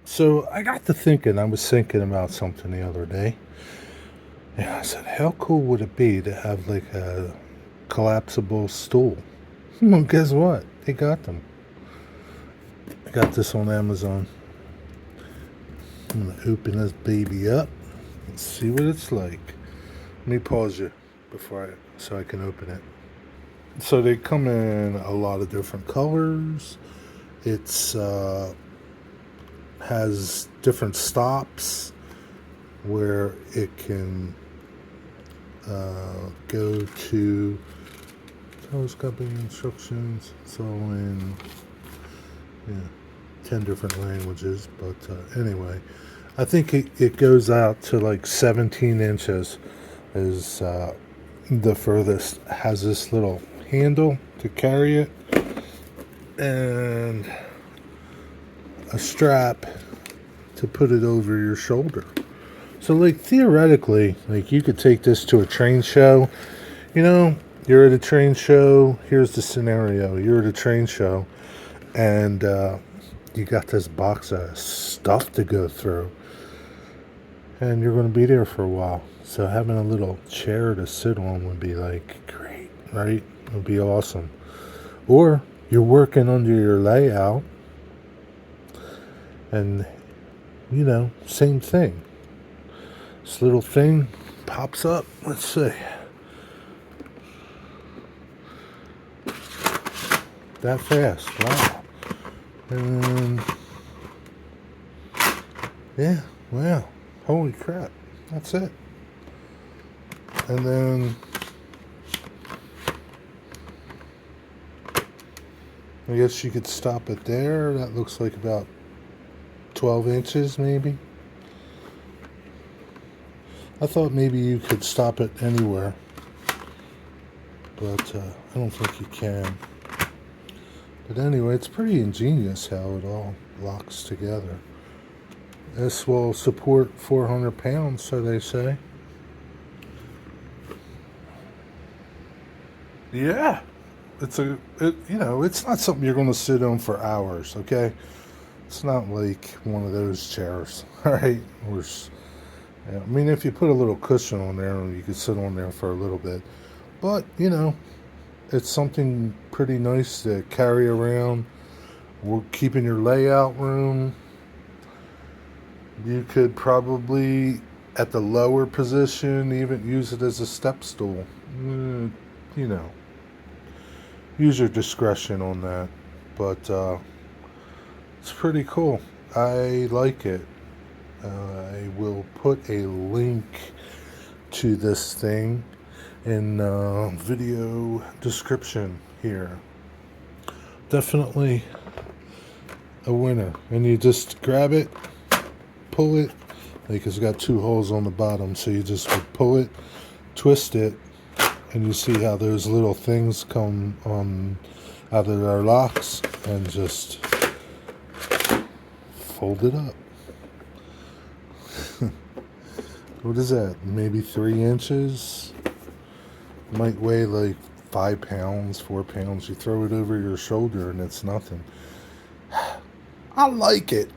So I got to thinking, I was thinking about something the other day. And I said, how cool would it be to have like a collapsible stool? Well, guess what? They got them. I got this on Amazon. I'm going to open this baby up and see what it's like. Let me pause you so I can open it. So they come in a lot of different colors. It's has different stops where it can go to telescoping instructions. It's all in 10 different languages, but anyway, I think it goes out to like 17 inches is the furthest. Has this little handle to carry it and a strap to put it over your shoulder. So like theoretically, like you could take this to a train show. You know, you're at a train show. Here's the scenario. You're at a train show and you got this box of stuff to go through. And you're going to be there for a while. So having a little chair to sit on would be like great, right? It would be awesome. Or you're working under your layout and, you know, same thing. This little thing pops up. Let's see. That fast. Wow. And yeah, wow. Holy crap. That's it. And then I guess you could stop it there. That looks like about 12 inches maybe. I thought maybe you could stop it anywhere, but I don't think you can. But anyway, it's pretty ingenious how it all locks together. This will support 400 pounds, so they say. Yeah, it's not something you're going to sit on for hours, okay? It's not like one of those chairs, all right? Yeah, I mean, if you put a little cushion on there, you could sit on there for a little bit. But, you know, it's something pretty nice to carry around. We're keeping your layout room. You could probably, at the lower position, even use it as a step stool. You know, use your discretion on that. But it's pretty cool. I like it. I will put a link to this thing in video description here. Definitely a winner. And you just grab it, pull it, like it's got two holes on the bottom, so you just would pull it, twist it, and you see how those little things come on out of their locks, and just fold it up. What is that? Maybe 3 inches? Might weigh like 5 pounds, 4 pounds. You throw it over your shoulder and it's nothing. I like it.